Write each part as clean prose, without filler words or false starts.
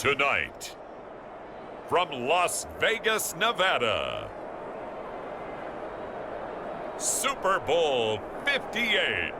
Tonight, from Las Vegas, Nevada, Super Bowl 58.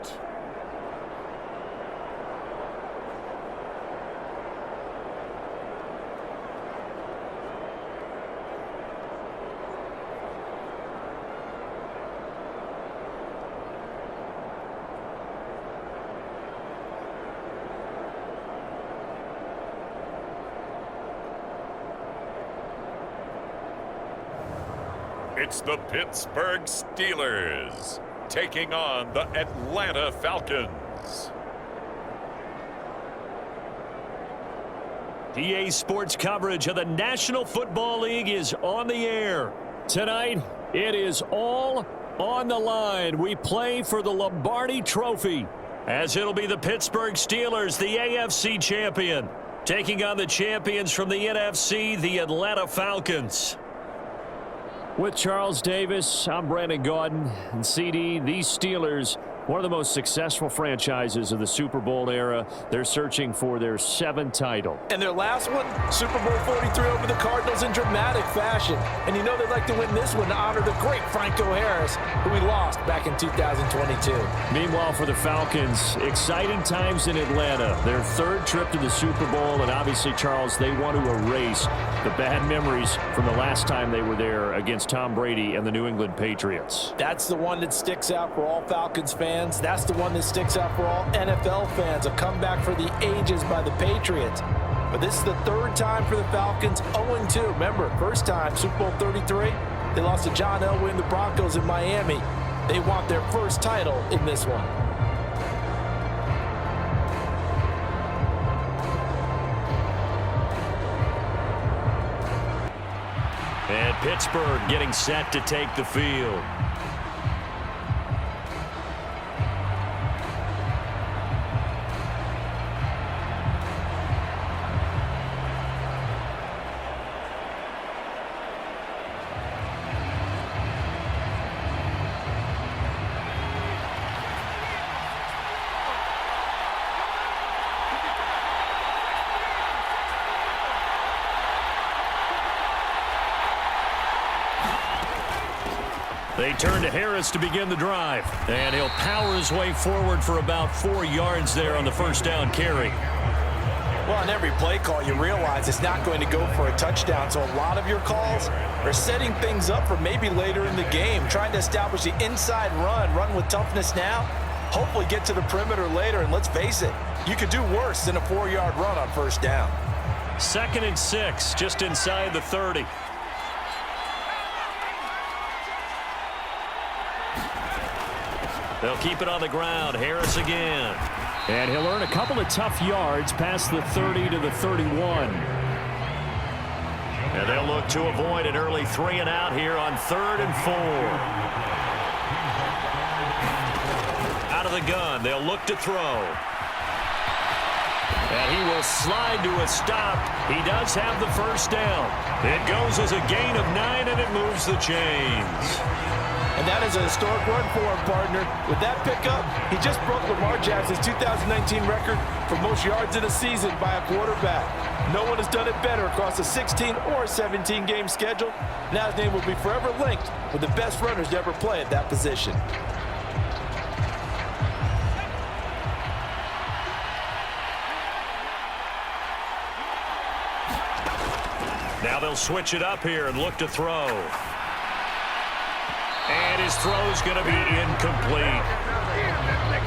It's the Pittsburgh Steelers taking on the Atlanta Falcons. EA Sports coverage of the National Football League is on the air. Tonight, it is all on the line. We play for the Lombardi Trophy, as it'll be the Pittsburgh Steelers, the AFC champion, taking on the champions from the NFC, the Atlanta Falcons. With Charles Davis, I'm Brandon Gaudin, and CD, these Steelers, one of the most successful franchises of the Super Bowl era. They're searching for their 7th title. And their last one, Super Bowl 43 over the Cardinals in dramatic fashion. And you know they'd like to win this one to honor the great Franco Harris, who we lost back in 2022. Meanwhile, for the Falcons, exciting times in Atlanta. Their 3rd trip to the Super Bowl, and obviously, Charles, they want to erase the bad memories from the last time they were there against Tom Brady and the New England Patriots. That's the one that sticks out for all Falcons fans. That's the one that sticks out for all NFL fans. A comeback for the ages by the Patriots. But this is the 3rd time for the Falcons, 0-2. Remember, first time, Super Bowl 33, they lost to John Elway and the Broncos in Miami. They want their first title in this one. And Pittsburgh getting set to take the field. They turn to Harris to begin the drive. And he'll power his way forward for about 4 yards there on the first down carry. Well, on every play call, you realize it's not going to go for a touchdown. So a lot of your calls are setting things up for maybe later in the game, trying to establish the inside run with toughness now, hopefully get to the perimeter later. And let's face it, you could do worse than a 4-yard run on first down. 2nd and 6, just inside the 30. They'll keep it on the ground. Harris again. And he'll earn a couple of tough yards past the 30 to the 31. And they'll look to avoid an early 3 and out here on 3rd and 4. Out of the gun. They'll look to throw. And he will slide to a stop. He does have the first down. It goes as a gain of 9, and it moves the chains. And that is a historic run for him, partner. With that pickup, he just broke Lamar Jackson's 2019 record for most yards in a season by a quarterback. No one has done it better across a 16 or 17-game schedule. Now his name will be forever linked with the best runners to ever play at that position. Now they'll switch it up here and look to throw. And his throw's going to be incomplete.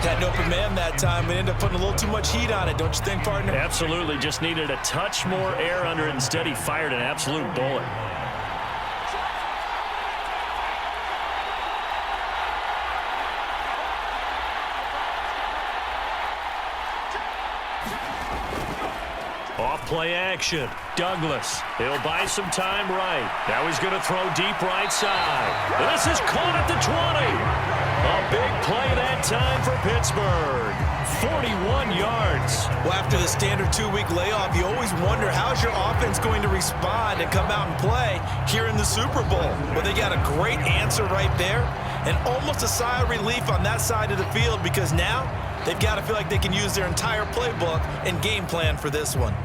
Had an open man that time and ended up putting a little too much heat on it, don't you think, partner? Absolutely. Just needed a touch more air under it. Instead, he fired an absolute bullet. Off-play action. Douglas. He'll buy some time right. Now he's going to throw deep right side. This is caught at the 20. A big play that time for Pittsburgh. 41 yards. Well, after the standard 2-week layoff, you always wonder how's your offense going to respond and come out and play here in the Super Bowl. Well, they got a great answer right there and almost a sigh of relief on that side of the field because now they've got to feel like they can use their entire playbook and game plan for this one.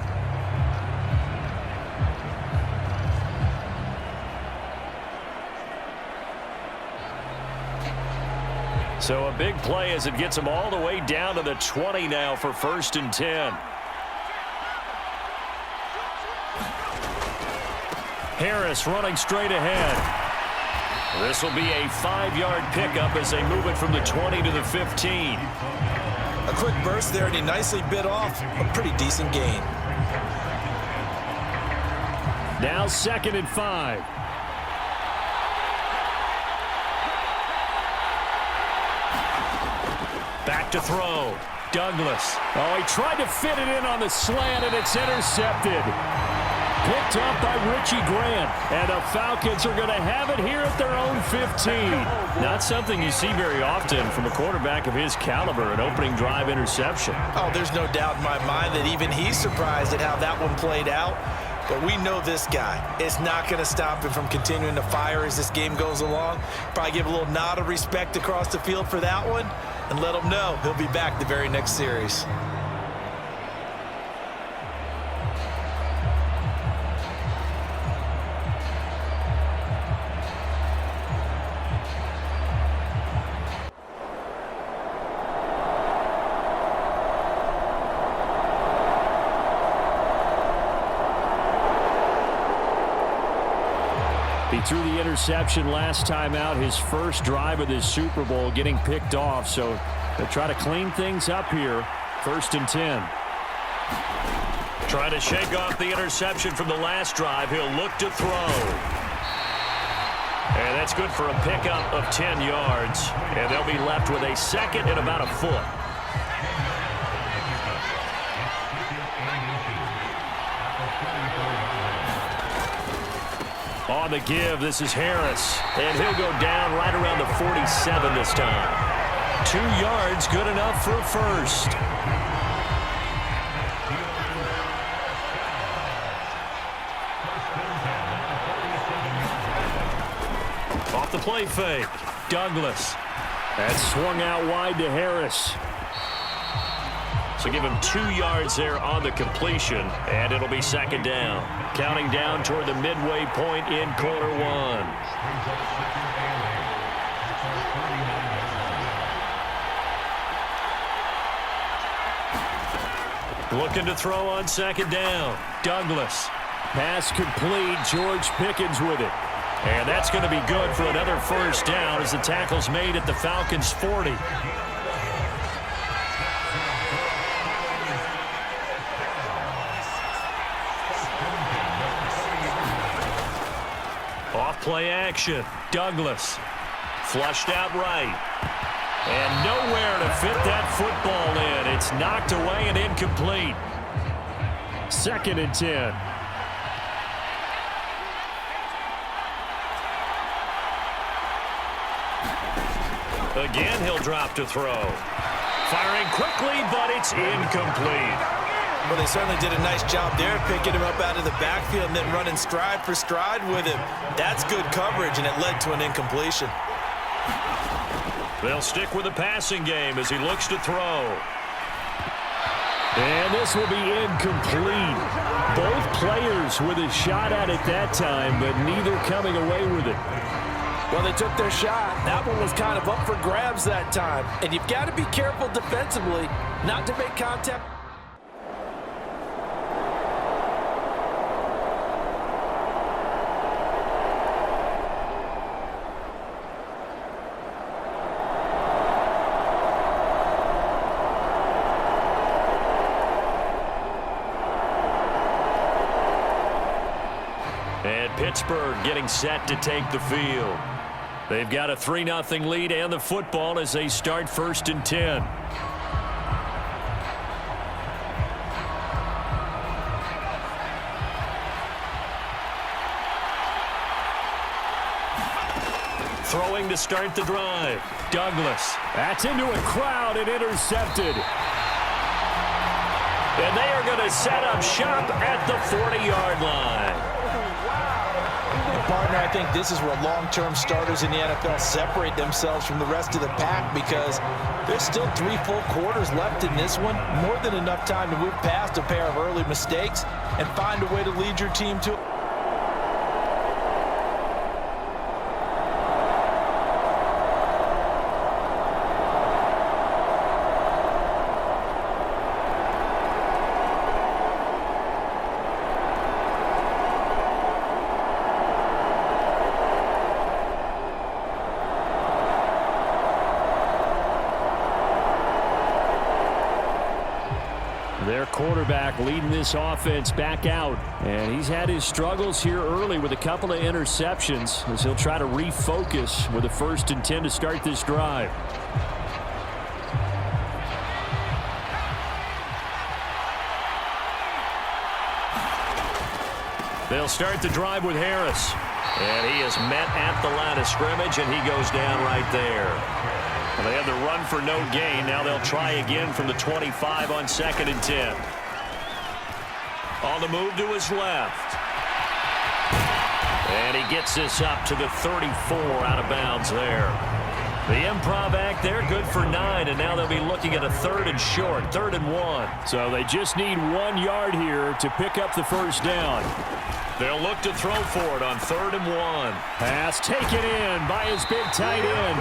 So a big play as it gets them all the way down to the 20 now for 1st and 10. Harris running straight ahead. This will be a 5-yard pickup as they move it from the 20 to the 15. A quick burst there, and he nicely bit off a pretty decent gain. Now 2nd and 5. Back to throw. Douglas. Oh, he tried to fit it in on the slant, and it's intercepted. Picked up by Richie Grant. And the Falcons are going to have it here at their own 15. Not something you see very often from a quarterback of his caliber, an opening drive interception. Oh, there's no doubt in my mind that even he's surprised at how that one played out. But we know this guy. It's not going to stop him from continuing to fire as this game goes along. Probably give a little nod of respect across the field for that one and let him know he'll be back the very next series. He threw the interception last time out, his first drive of this Super Bowl, getting picked off. So they'll try to clean things up here. 1st and 10. Trying to shake off the interception from the last drive. He'll look to throw. And that's good for a pickup of 10 yards. And they'll be left with a 2nd and about a foot. On the give, this is Harris. And he'll go down right around the 47 this time. 2 yards, good enough for a first. Off the play fake. Douglas. That swung out wide to Harris. So give him 2 yards there on the completion, and it'll be 2nd down. Counting down toward the midway point in quarter 1. Looking to throw on 2nd down. Douglas. Pass complete. George Pickens with it. And that's going to be good for another first down as the tackle's made at the Falcons' 40. Play action. Douglas. Flushed out right. And nowhere to fit that football in. It's knocked away and incomplete. 2nd and 10. Again, he'll drop to throw. Firing quickly, but it's incomplete. Well, they certainly did a nice job there, picking him up out of the backfield and then running stride for stride with him. That's good coverage, and it led to an incompletion. They'll stick with the passing game as he looks to throw. And this will be incomplete. Both players with a shot at it that time, but neither coming away with it. Well, they took their shot. That one was kind of up for grabs that time. And you've got to be careful defensively not to make contact. And Pittsburgh getting set to take the field. They've got a 3-0 lead and the football as they start 1st and 10. Throwing to start the drive. Douglas. That's into a crowd and intercepted. And they are going to set up shop at the 40-yard line. Partner, I think this is where long-term starters in the NFL separate themselves from the rest of the pack because there's still 3 full quarters left in this one. More than enough time to move past a pair of early mistakes and find a way to lead your team to Their quarterback leading this offense back out. And he's had his struggles here early with a couple of interceptions as he'll try to refocus with a 1st and 10 to start this drive. They'll start the drive with Harris. And he is met at the line of scrimmage, and he goes down right there. Well, they have the run for no gain. Now they'll try again from the 25 on 2nd and 10. On the move to his left. And he gets this up to the 34 out of bounds there. The improv act there, good for 9, and now they'll be looking at a 3rd and short, 3rd and 1. So they just need 1 yard here to pick up the 1st down. They'll look to throw for it on 3rd and 1. Pass taken in by his big tight end.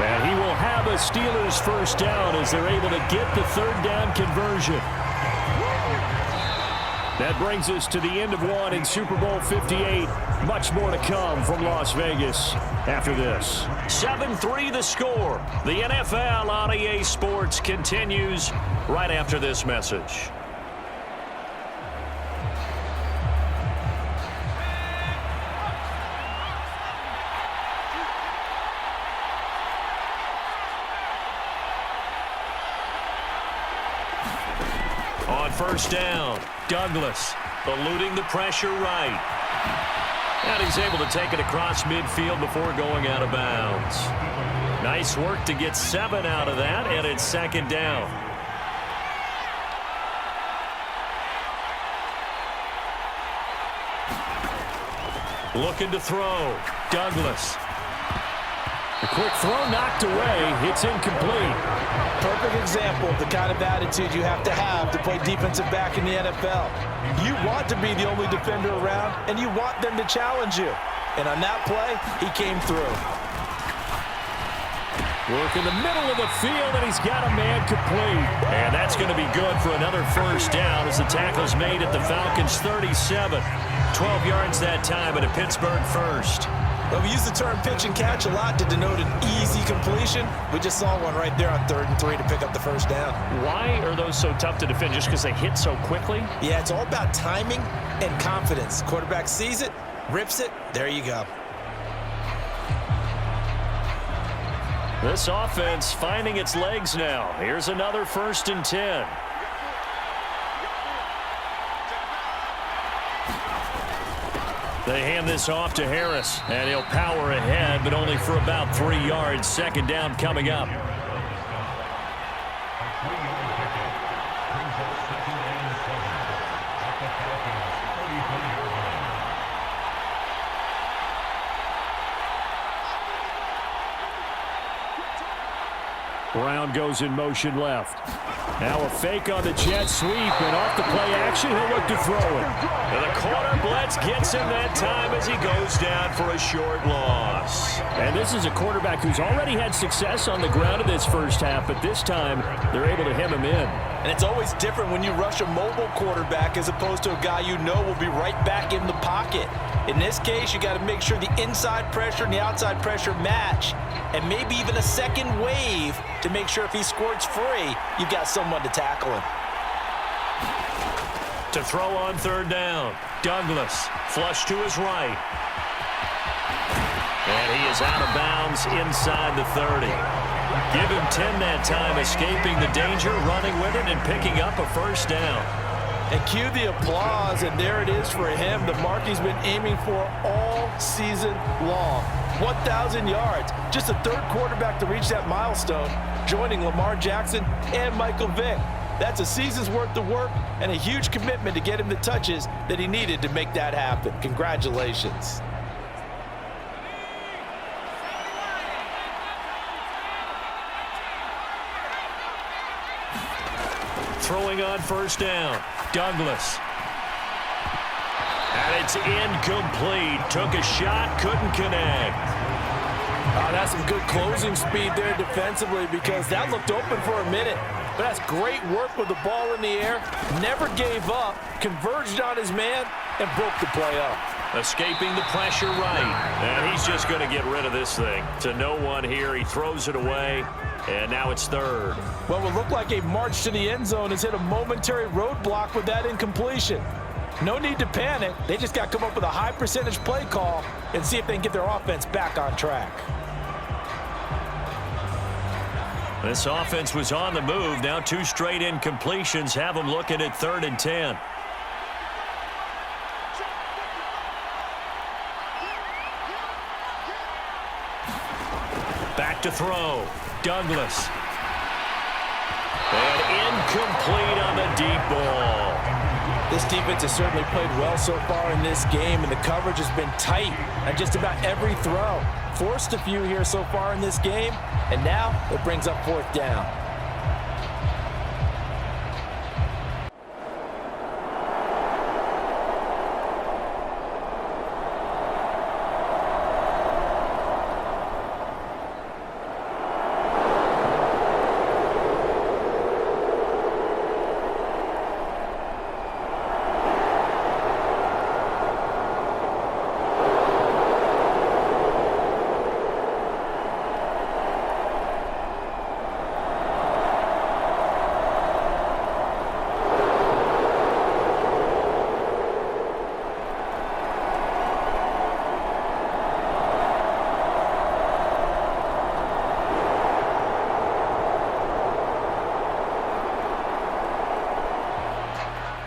And he will have a Steelers 1st down as they're able to get the 3rd down conversion. That brings us to the end of 1 in Super Bowl 58. Much more to come from Las Vegas after this. 7-3 the score. The NFL on EA Sports continues right after this message. On 1st down, Douglas eluding the pressure right. And he's able to take it across midfield before going out of bounds. Nice work to get 7 out of that, and it's 2nd down. Looking to throw. Douglas. A quick throw knocked away. It's incomplete. Perfect example of the kind of attitude you have to play defensive back in the NFL. You want to be the only defender around, and you want them to challenge you. And on that play, he came through. Work in the middle of the field, and he's got a man complete. And that's going to be good for another 1st down as the tackle's made at the Falcons' 37. 12 yards that time at a Pittsburgh 1st. Well, we use the term pitch and catch a lot to denote an easy completion. We just saw one right there on 3rd and 3 to pick up the 1st down. Why are those so tough to defend? Just because they hit so quickly? Yeah, it's all about timing and confidence. Quarterback sees it, rips it, there you go. This offense finding its legs now. Here's another 1st and 10. They hand this off to Harris, and he'll power ahead, but only for about 3 yards. 2nd down coming up. Brown goes in motion left. Now a fake on the jet sweep, and off the play action, he'll look to throw it. And the corner blitz gets him that time as he goes down for a short loss. And this is a quarterback who's already had success on the ground in this 1st half, but this time they're able to hem him in. And it's always different when you rush a mobile quarterback as opposed to a guy you know will be right back in the pocket. In this case, you got to make sure the inside pressure and the outside pressure match, and maybe even a second wave to make sure if he squirts free, you've got someone to tackle him. To throw on 3rd down, Douglas, flush to his right. And he is out of bounds inside the 30. Give him 10 that time, escaping the danger, running with it, and picking up a 1st down. And cue the applause, and there it is for him, the mark he's been aiming for all season long. 1,000 yards, just the 3rd quarterback to reach that milestone, joining Lamar Jackson and Michael Vick. That's a season's worth of work and a huge commitment to get him the touches that he needed to make that happen. Congratulations. Throwing on 1st down, Douglas. And it's incomplete. Took a shot, couldn't connect. That's some good closing speed there defensively because that looked open for a minute. But that's great work with the ball in the air. Never gave up, converged on his man, and broke the play up. Escaping the pressure right. And he's just going to get rid of this thing. To no one here. He throws it away. And now it's third. What would look like a march to the end zone has hit a momentary roadblock with that incompletion. No need to panic. They just got to come up with a high percentage play call and see if they can get their offense back on track. This offense was on the move. Now 2 straight incompletions have them looking at 3rd and 10. Back to throw. Douglas. And incomplete on the deep ball. This defense has certainly played well so far in this game, and the coverage has been tight on just about every throw. Forced a few here so far in this game, and now it brings up 4th down.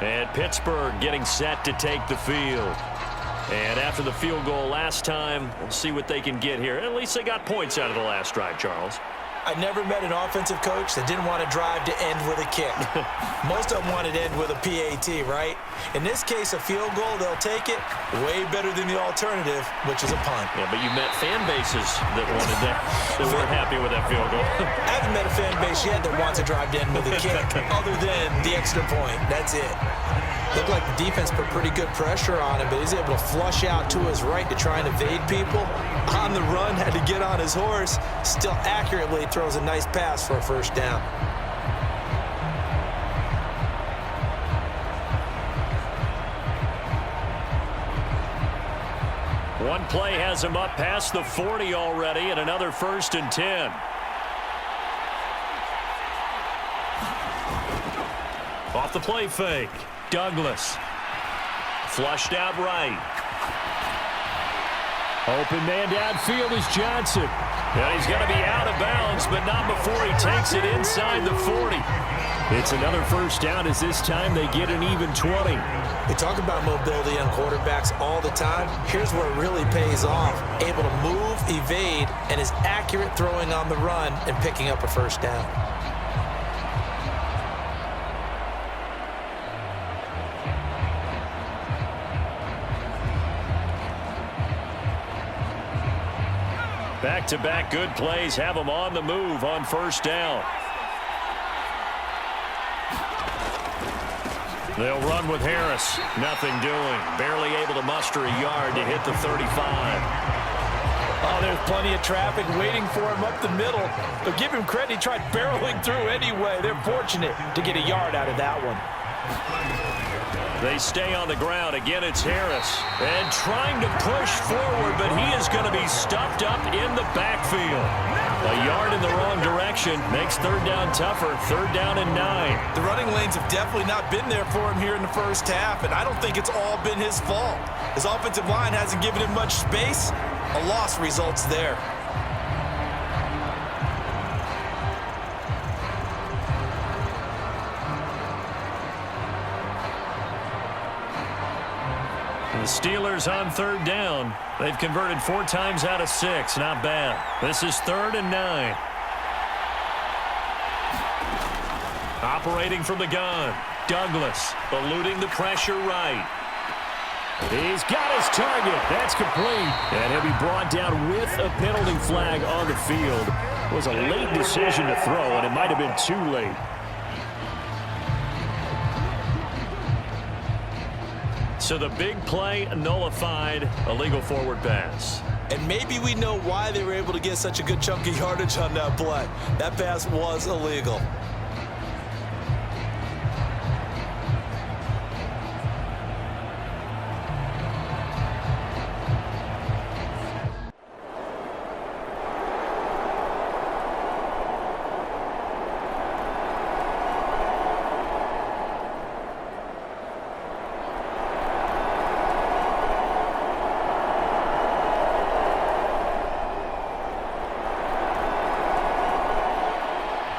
And Pittsburgh getting set to take the field. And after the field goal last time, we'll see what they can get here. At least they got points out of the last drive, Charles. I never met an offensive coach that didn't want to drive to end with a kick. Most of them wanted to end with a PAT, right? In this case, a field goal, they'll take it. Way better than the alternative, which is a punt. Yeah, but you met fan bases that wanted that, that weren't happy with that field goal. I haven't met a fan base yet that wants to drive to end with a kick, other than the extra point. That's it. Looked like the defense put pretty good pressure on him, but he's able to flush out to his right to try and evade people. On the run, had to get on his horse. Still accurately throws a nice pass for a 1st down. One play has him up past the 40 already, and another 1st and 10. Off the play fake. Douglas. Flushed out right. Open man downfield is Johnson. And he's going to be out of bounds, but not before he takes it inside the 40. It's another 1st down as this time they get an even 20. We talk about mobility on quarterbacks all the time. Here's where it really pays off. Able to move, evade, and is accurate throwing on the run and picking up a 1st down. Back-to-back good plays have them on the move on 1st down. They'll run with Harris. Nothing doing. Barely able to muster a yard to hit the 35. Oh, there's plenty of traffic waiting for him up the middle. But give him credit, he tried barreling through anyway. They're fortunate to get a yard out of that one. They stay on the ground. Again, it's Harris. And trying to push forward, but he is going to be stuffed up in the backfield. A yard in the wrong direction makes 3rd down tougher. 3rd down and 9. The running lanes have definitely not been there for him here in the 1st half, and I don't think it's all been his fault. His offensive line hasn't given him much space. A loss results there. The Steelers on 3rd down. They've converted 4 times out of 6. Not bad. This is 3rd and 9. Operating from the gun. Douglas eluding the pressure right. He's got his target. That's complete. And he'll be brought down with a penalty flag on the field. It was a late decision to throw, and it might have been too late. So the big play nullified, a legal forward pass. And maybe we know why they were able to get such a good chunk of yardage on that play. That pass was illegal.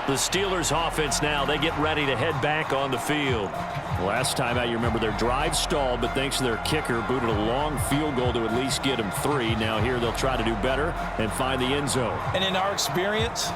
The Steelers offense now, they get ready to head back on the field. Last time out, you remember their drive stalled, but thanks to their kicker, booted a long field goal to at least get them 3. Now here they'll try to do better and find the end zone. And in our experience,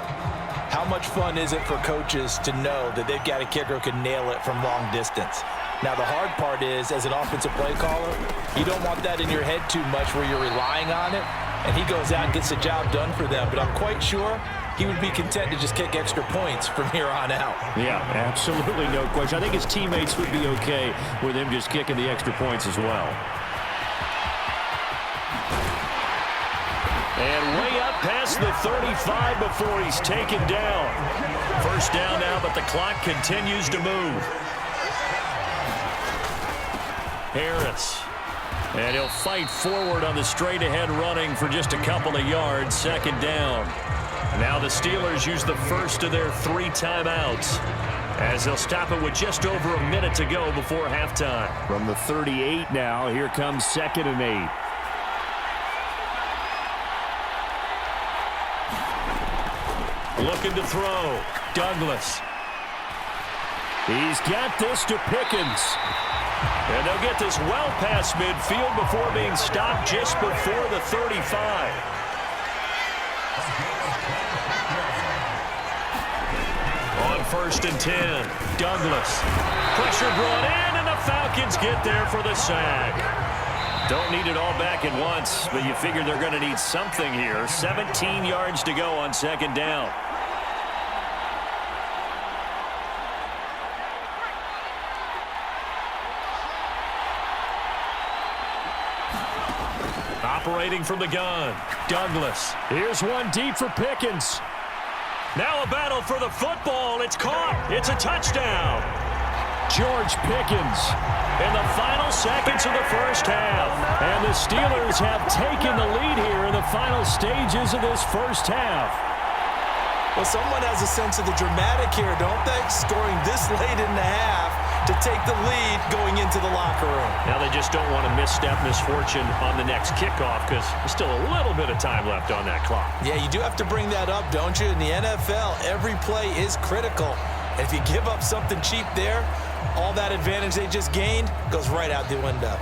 how much fun is it for coaches to know that they've got a kicker who can nail it from long distance? Now, the hard part is, as an offensive play caller, you don't want that in your head too much where you're relying on it, and he goes out and gets the job done for them. But I'm quite sure he would be content to just kick extra points from here on out. Yeah, absolutely no question. I think his teammates would be okay with him just kicking the extra points as well. And way up past the 35 before he's taken down. First down now, but the clock continues to move. Harris. And he'll fight forward on the straight-ahead running for just a couple of yards. Second down. Now the Steelers use the first of their 3 timeouts as they'll stop it with just over a minute to go before halftime. From the 38 now, here comes 2nd and 8. Looking to throw. Douglas. He's got this to Pickens. And they'll get this well past midfield before being stopped just before the 35. On 1st and 10, Douglas. Pressure brought in, and the Falcons get there for the sack. Don't need it all back at once, but you figure they're going to need something here. 17 yards to go on 2nd down. Operating from the gun, Douglas. Here's one deep for Pickens. Now a battle for the football. It's caught. It's a touchdown. George Pickens in the final seconds of the first half. And the Steelers have taken the lead here in the final stages of this first half. Well, someone has a sense of the dramatic here, don't they? Scoring this late in the half to take the lead going into the locker room. Now they just don't want to misstep misfortune on the next kickoff because there's still a little bit of time left on that clock. Yeah, you do have to bring that up, don't you? In the NFL, every play is critical. And if you give up something cheap there, all that advantage they just gained goes right out the window.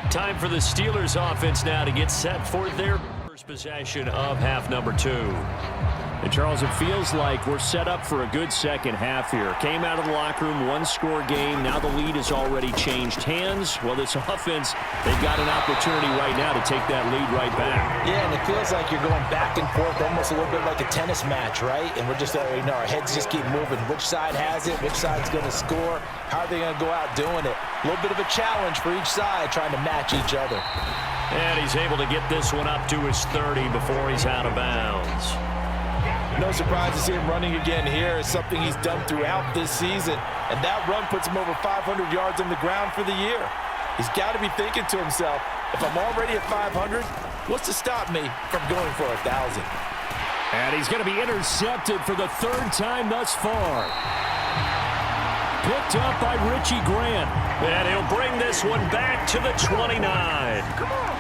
Time for the Steelers offense now to get set for their first possession of half number 2. And Charles, it feels like we're set up for a good second half here. Came out of the locker room, 1-score game. Now the lead has already changed hands. Well, this offense, they've got an opportunity right now to take that lead right back. Yeah, and it feels like you're going back and forth almost a little bit like a tennis match, right? And we're just, our heads just keep moving. Which side has it? Which side's going to score? How are they going to go out doing it? A little bit of a challenge for each side trying to match each other. And he's able to get this one up to his 30 before he's out of bounds. No surprise to see him running again here. It's something he's done throughout this season. And that run puts him over 500 yards on the ground for the year. He's got to be thinking to himself, if I'm already at 500, what's to stop me from going for 1,000? And he's going to be intercepted for the 3rd time thus far. Picked up by Richie Grant. And he'll bring this one back to the 29. Come on.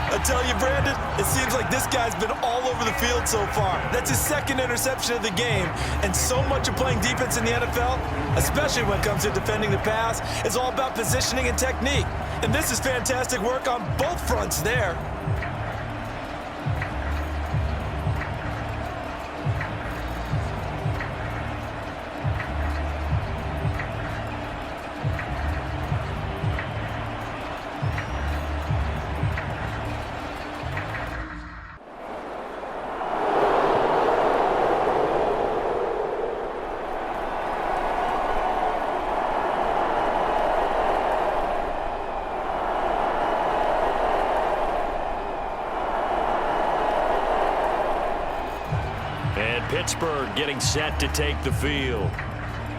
I tell you, Brandon, it seems like this guy's been all over the field so far. That's his 2nd interception of the game. And so much of playing defense in the NFL, especially when it comes to defending the pass, is all about positioning and technique. And this is fantastic work on both fronts there. Pittsburgh getting set to take the field.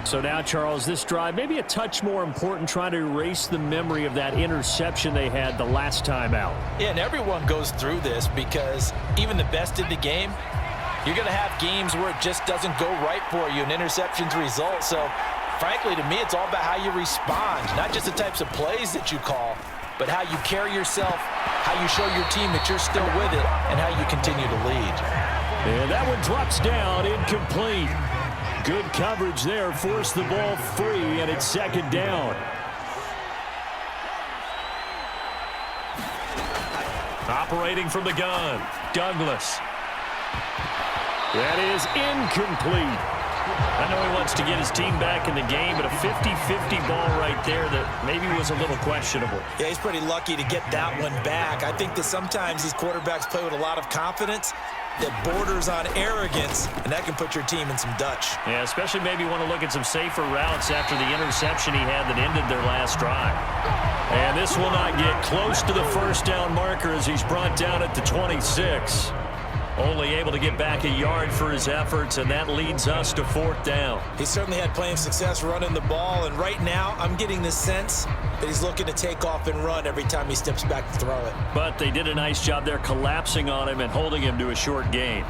So now, Charles, this drive maybe a touch more important, trying to erase the memory of that interception they had the last time out. Yeah, and everyone goes through this because even the best in the game, you're going to have games where it just doesn't go right for you, and interceptions result. So, frankly, to me, it's all about how you respond, not just the types of plays that you call, but how you carry yourself, how you show your team that you're still with it, and how you continue to lead. And that one drops down, incomplete. Good coverage there, forced the ball free, and it's second down. Operating from the gun, Douglas. That is incomplete. I know he wants to get his team back in the game, but a 50-50 ball right there that maybe was a little questionable. Yeah, he's pretty lucky to get that one back. I think that sometimes these quarterbacks play with a lot of confidence that borders on arrogance, and that can put your team in some Dutch. Yeah, especially maybe want to look at some safer routes after the interception he had that ended their last drive. And this will not get close to the first down marker as he's brought down at the 26. Only able to get back a yard for his efforts, and that leads us to fourth down. He certainly had plenty of success running the ball, and right now I'm getting the sense that he's looking to take off and run every time he steps back to throw it. But they did a nice job there collapsing on him and holding him to a short gain.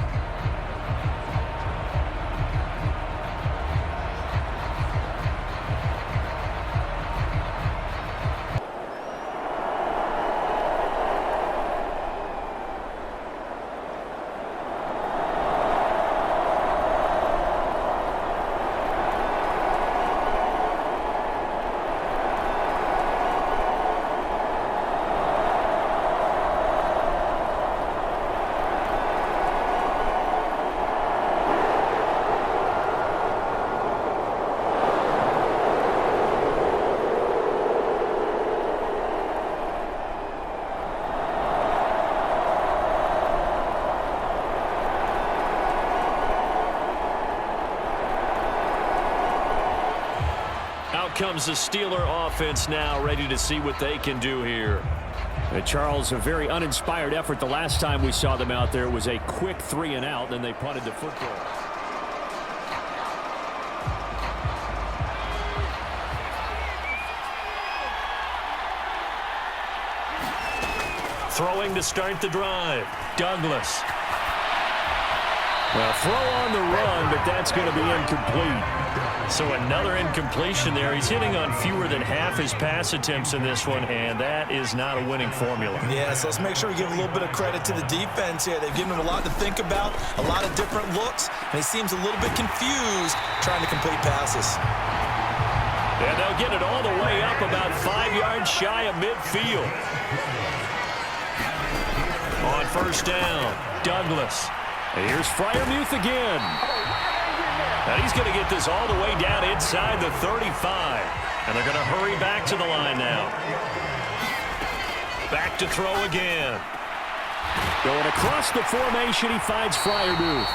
Comes the Steeler offense now, ready to see what they can do here. Charles, a very uninspired effort. The last time we saw them out there was a quick 3-and-out, then they punted the football. Throwing to start the drive, Douglas. Well, throw on the run, but that's going to be incomplete. So another incompletion there. He's hitting on fewer than half his pass attempts in this one, and that is not a winning formula. Yeah, so let's make sure we give a little bit of credit to the defense here. They've given him a lot to think about, a lot of different looks, and he seems a little bit confused trying to complete passes. And they'll get it all the way up about 5 yards shy of midfield. On first down, Douglas. Here's Freiermuth again. And he's going to get this all the way down inside the 35. And they're going to hurry back to the line now. Back to throw again. Going across the formation, he finds Freiermuth.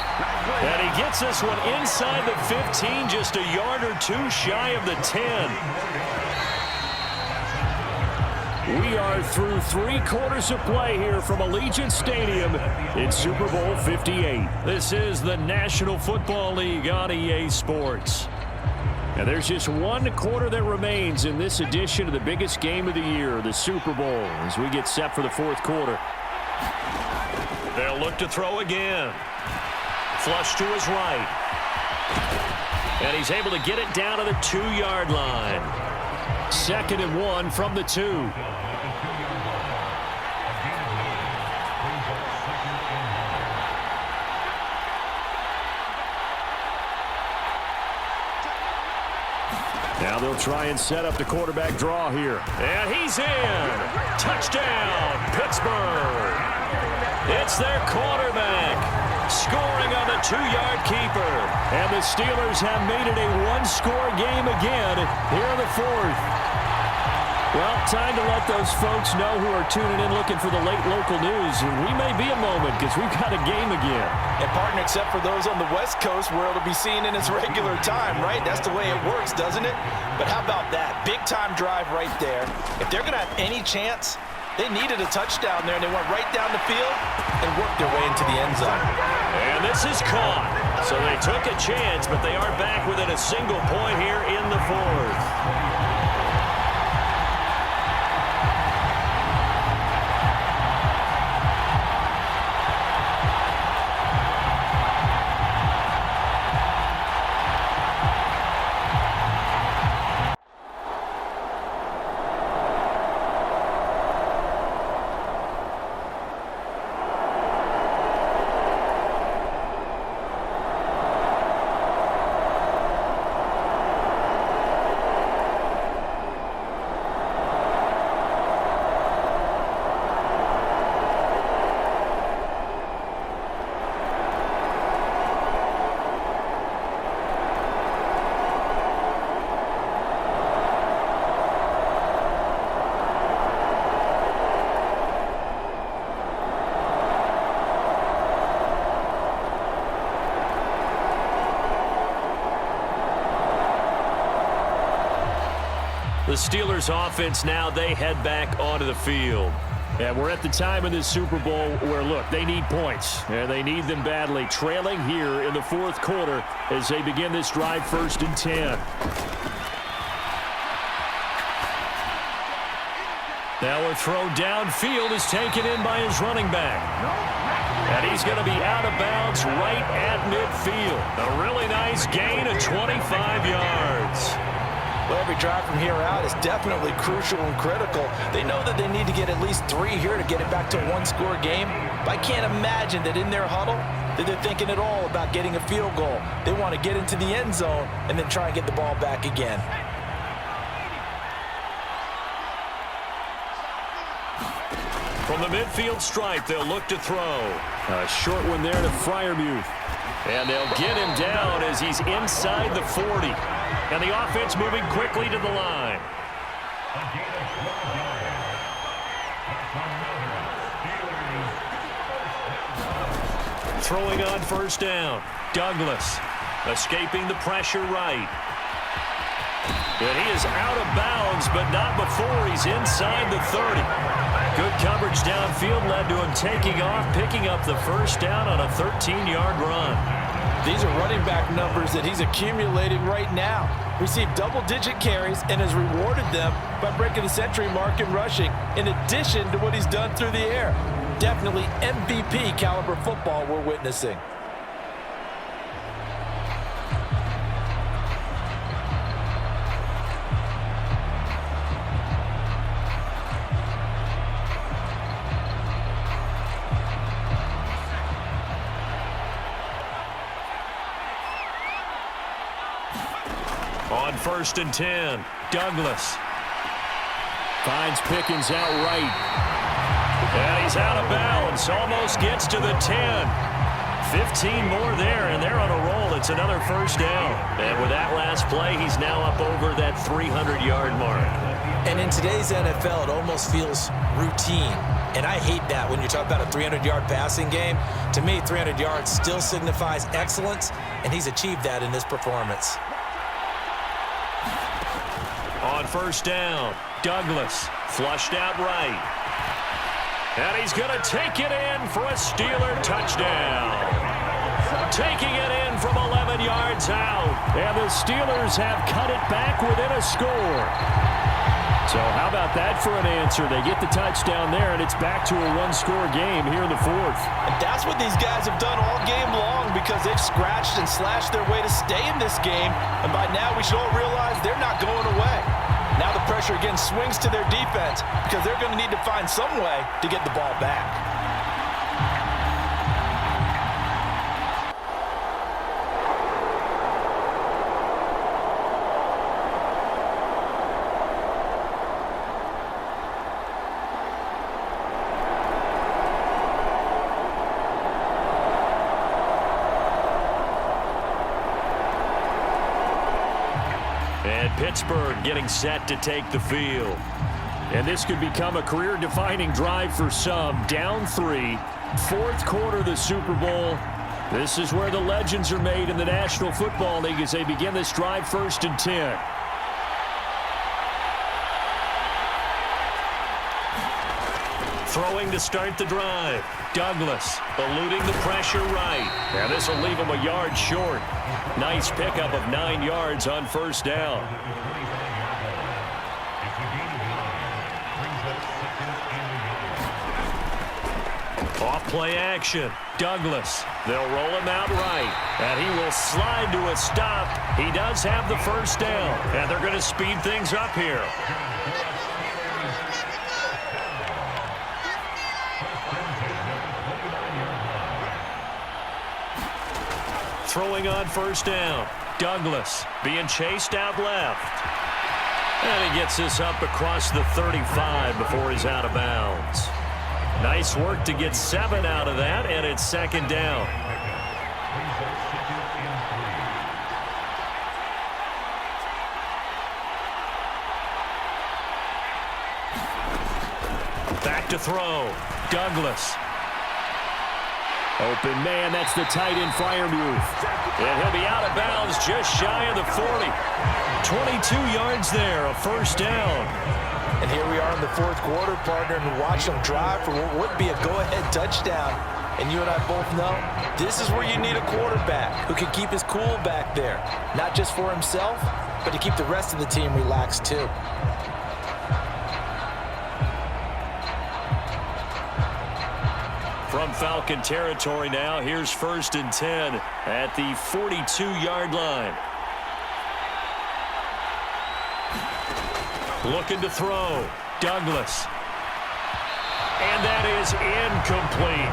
And he gets this one inside the 15, just a yard or two shy of the 10. We are through 3 quarters of play here from Allegiant Stadium in Super Bowl 58. This is the National Football League on EA Sports. And there's just 1 quarter that remains in this edition of the biggest game of the year, the Super Bowl, as we get set for the 4th quarter. They'll look to throw again. Flush to his right. And he's able to get it down to the 2-yard line. 2nd and 1 from the 2. Now they'll try and set up the quarterback draw here. And he's in. Touchdown, Pittsburgh. It's their quarterback scoring on the 2-yard keeper. And the Steelers have made it a 1-score game again here in the 4th. Well, time to let those folks know who are tuning in looking for the late local news. We may be a moment because we've got a game again. And, partner, except for those on the West Coast where it'll be seen in its regular time, right? That's the way it works, doesn't it? But how about that? Big-time drive right there. If they're going to have any chance, they needed a touchdown there, and they went right down the field and worked their way into the end zone. And this is caught. So they took a chance, but they are back within a single point here in the fourth. The Steelers offense now, they head back onto the field. And we're at the time in this Super Bowl where, look, they need points. And they need them badly. Trailing here in the fourth quarter as they begin this drive 1st and 10. Now a throw downfield is taken in by his running back. And he's going to be out of bounds right at midfield. A really nice gain of 25 yards. Well, every drive from here out is definitely crucial and critical. They know that they need to get at least 3 here to get it back to a one-score game. But I can't imagine that in their huddle that they're thinking at all about getting a field goal. They want to get into the end zone and then try and get the ball back again. From the midfield stripe, they'll look to throw. A short one there to Freiermuth. And they'll get him down as he's inside the 40. And the offense moving quickly to the line. Throwing on 1st down. Douglas escaping the pressure right. And he is out of bounds, but not before he's inside the 30. Good coverage downfield led to him taking off, picking up the 1st down on a 13-yard run. These are running back numbers that he's accumulating right now. Received double-digit carries and has rewarded them by breaking the century mark in rushing, in addition to what he's done through the air. Definitely MVP caliber football we're witnessing. On 1st and 10, Douglas finds Pickens out right. And he's out of bounds, almost gets to the 10. 15 more there, and they're on a roll. It's another 1st down. And with that last play, he's now up over that 300-yard mark. And in today's NFL, it almost feels routine. And I hate that when you talk about a 300-yard passing game. To me, 300 yards still signifies excellence, and he's achieved that in this performance. On 1st down, Douglas flushed out right. And he's going to take it in for a Steeler touchdown. Taking it in from 11 yards out. And the Steelers have cut it back within a score. So how about that for an answer? They get the touchdown there, and it's back to a one-score game here in the fourth. And that's what these guys have done all game long, because they've scratched and slashed their way to stay in this game. And by now, we should all realize they're not going away. Now the pressure again swings to their defense, because they're going to need to find some way to get the ball back. And Pittsburgh getting set to take the field. And this could become a career-defining drive for some. Down 3, fourth quarter of the Super Bowl. This is where the legends are made in the National Football League as they begin this drive 1st and 10. Throwing to start the drive. Douglas eluding the pressure right. And this will leave him a yard short. Nice pickup of 9 yards on first down. Off play action. Douglas. They'll roll him out right. And he will slide to a stop. He does have the first down. And they're going to speed things up here. Throwing on first down. Douglas being chased out left. And he gets this up across the 35 before he's out of bounds. Nice work to get 7 out of that, and it's second down. Back to throw. Douglas. Open man, that's the tight end Freiermuth. And he'll be out of bounds just shy of the 40. 22 yards there, a first down. And here we are in the fourth quarter, partner, and watch them drive for what would be a go-ahead touchdown. And you and I both know this is where you need a quarterback who can keep his cool back there. Not just for himself, but to keep the rest of the team relaxed too. From Falcon territory now, here's 1st and 10 at the 42-yard line. Looking to throw. Douglas. And that is incomplete.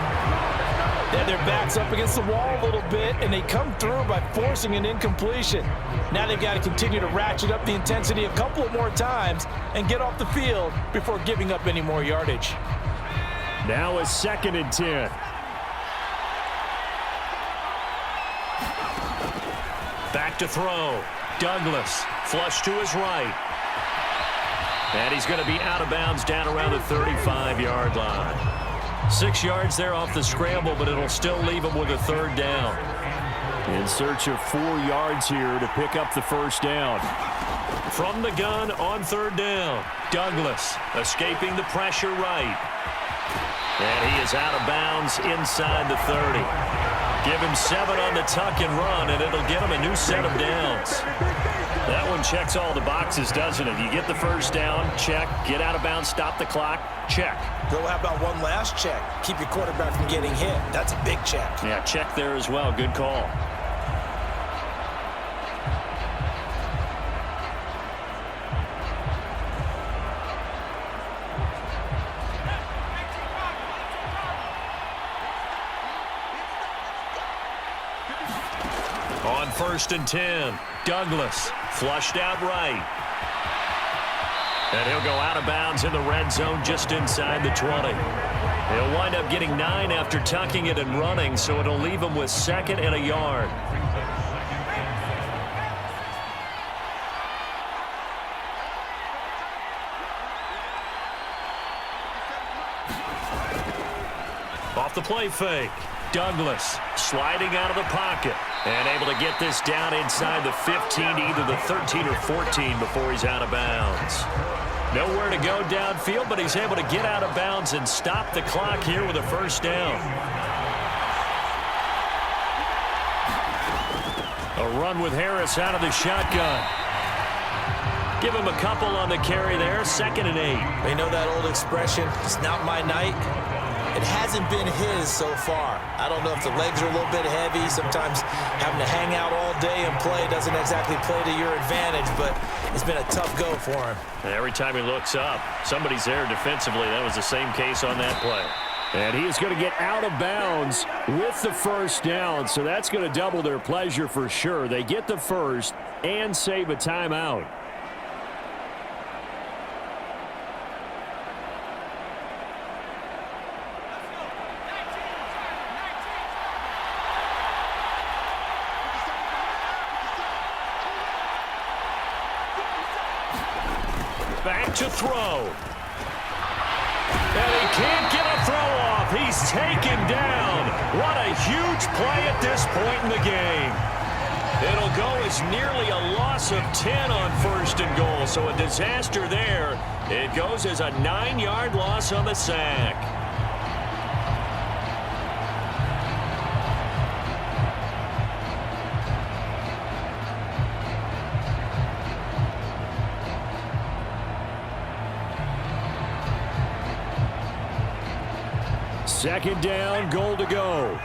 Then their back's up against the wall a little bit, and they come through by forcing an incompletion. Now they've got to continue to ratchet up the intensity a couple of more times and get off the field before giving up any more yardage. Now a 2nd and 10. Back to throw. Douglas flush to his right. And he's going to be out of bounds down around the 35-yard line. 6 yards there off the scramble, but it'll still leave him with a 3rd down. In search of 4 yards here to pick up the first down. From the gun on 3rd down. Douglas escaping the pressure right. And he is out of bounds inside the 30. Give him 7 on the tuck and run, and it'll get him a new set of downs. That one checks all the boxes, doesn't it? You get the first down, check. Get out of bounds, stop the clock, check. Go, how about one last check? Keep your quarterback from getting hit. That's a big check. Yeah, check there as well. Good call. On 1st and 10, Douglas flushed out right. And he'll go out of bounds in the red zone just inside the 20. He'll wind up getting 9 after tucking it and running, so it'll leave him with 2nd and a yard. Off the play fake. Douglas sliding out of the pocket and able to get this down inside the 15 to either the 13 or 14 before he's out of bounds. Nowhere to go downfield, but he's able to get out of bounds and stop the clock here with a first down. A run with Harris out of the shotgun. Give him a couple on the carry there, 2nd and 8. They know that old expression, it's not my night. It hasn't been his so far. I don't know if the legs are a little bit heavy. Sometimes having to hang out all day and play doesn't exactly play to your advantage, but it's been a tough go for him. And every time he looks up, somebody's there defensively. That was the same case on that play. And he is going to get out of bounds with the first down, so that's going to double their pleasure for sure. They get the first and save a timeout. Back to throw. And he can't get a throw off. He's taken down. What a huge play at this point in the game. It'll go as nearly a loss of 10 on 1st and goal, so a disaster there. It goes as a 9-yard loss on the sack. Second down, goal to go.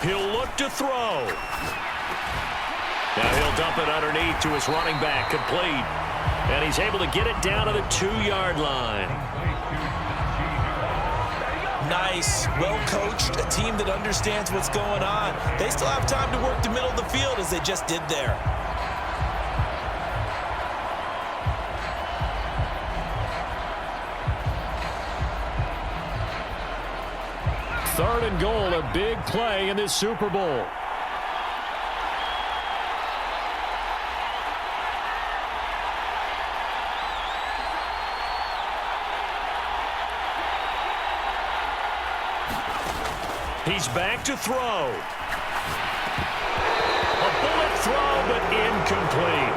He'll look to throw. Now he'll dump it underneath to his running back, complete. And he's able to get it down to the 2-yard line. Nice, well coached, a team that understands what's going on. They still have time to work the middle of the field as they just did there. Third and goal, a big play in this Super Bowl. He's back to throw. A bullet throw, but incomplete.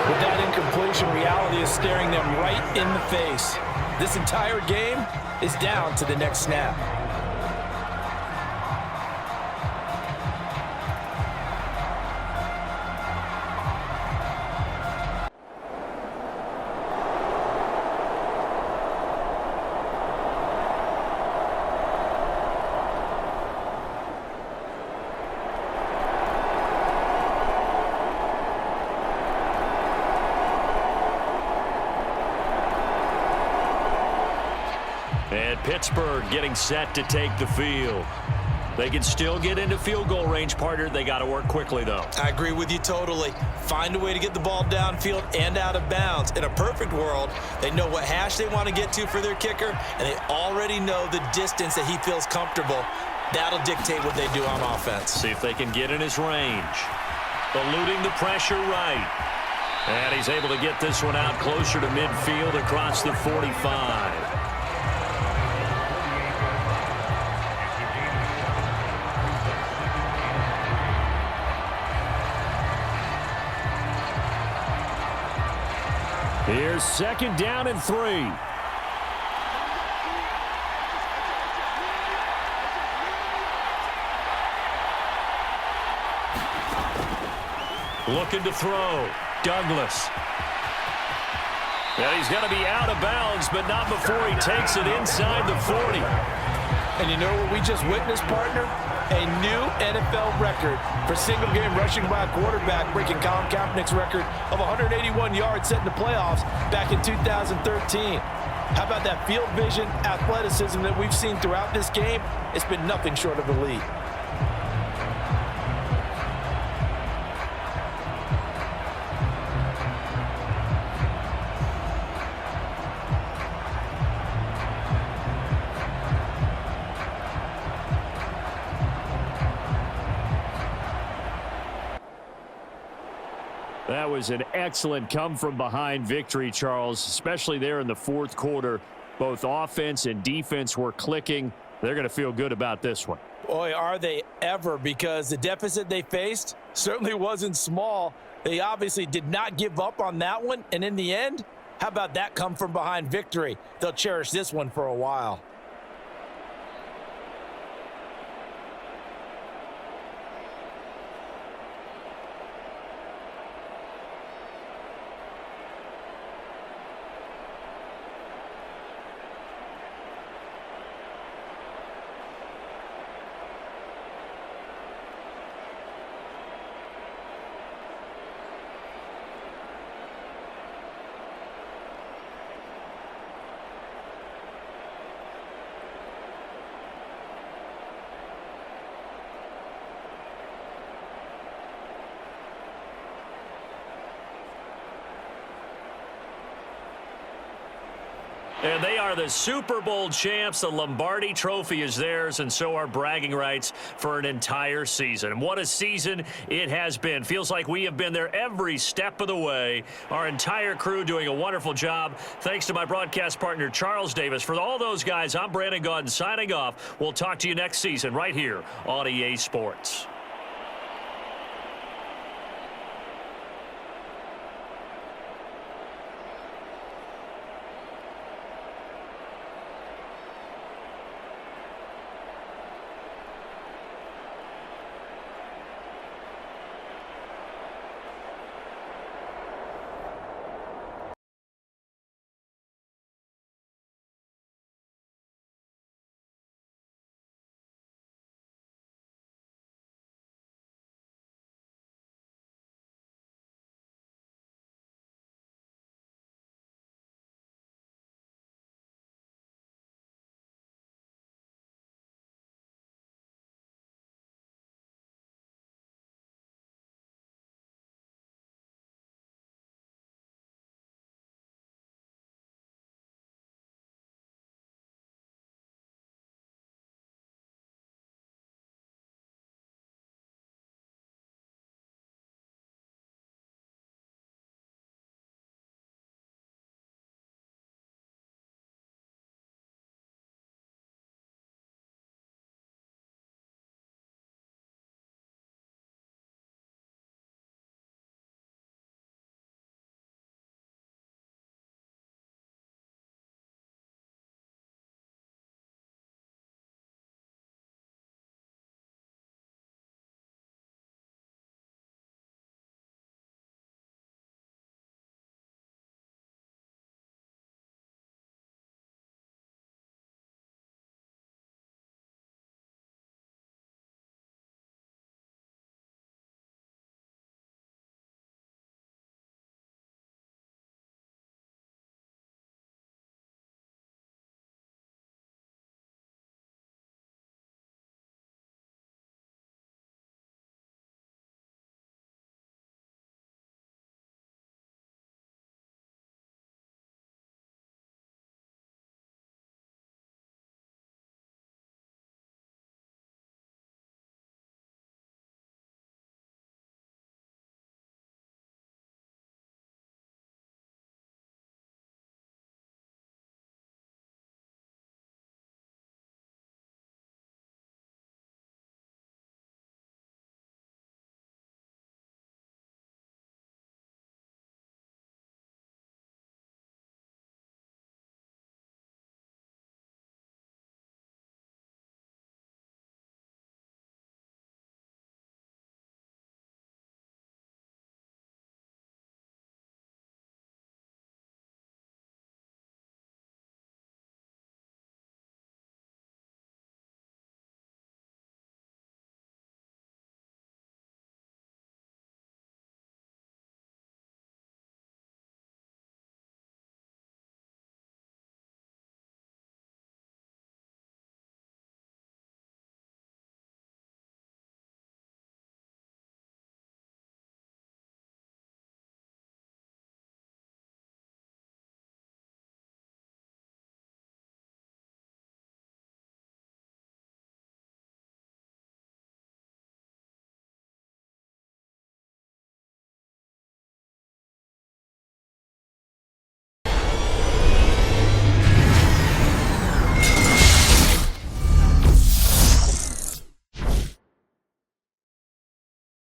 With that incompletion, reality is staring them right in the face. This entire game is down to the next snap. And Pittsburgh getting set to take the field. They can still get into field goal range, partner. They got to work quickly, though. I agree with you totally. Find a way to get the ball downfield and out of bounds. In a perfect world, they know what hash they want to get to for their kicker, and they already know the distance that he feels comfortable. That'll dictate what they do on offense. See if they can get in his range. Eluding the pressure right. And he's able to get this one out closer to midfield across the 45. Here's second down and 3. Looking to throw. Douglas. And he's going to be out of bounds, but not before he takes it inside the 40. And you know what we just witnessed, partner? A new NFL record for single-game rushing by a quarterback, breaking Colin Kaepernick's record of 181 yards set in the playoffs back in 2013. How about that field vision, athleticism that we've seen throughout this game? It's been nothing short of elite. That was an excellent come-from-behind victory, Charles, especially there in the fourth quarter. Both offense and defense were clicking. They're going to feel good about this one. Boy, are they ever, because the deficit they faced certainly wasn't small. They obviously did not give up on that one, and in the end, how about that come-from-behind victory? They'll cherish this one for a while. And they are the Super Bowl champs. The Lombardi Trophy is theirs, and so are bragging rights for an entire season. And what a season it has been. Feels like we have been there every step of the way. Our entire crew doing a wonderful job. Thanks to my broadcast partner, Charles Davis. For all those guys, I'm Brandon Gaudin signing off. We'll talk to you next season right here on EA Sports.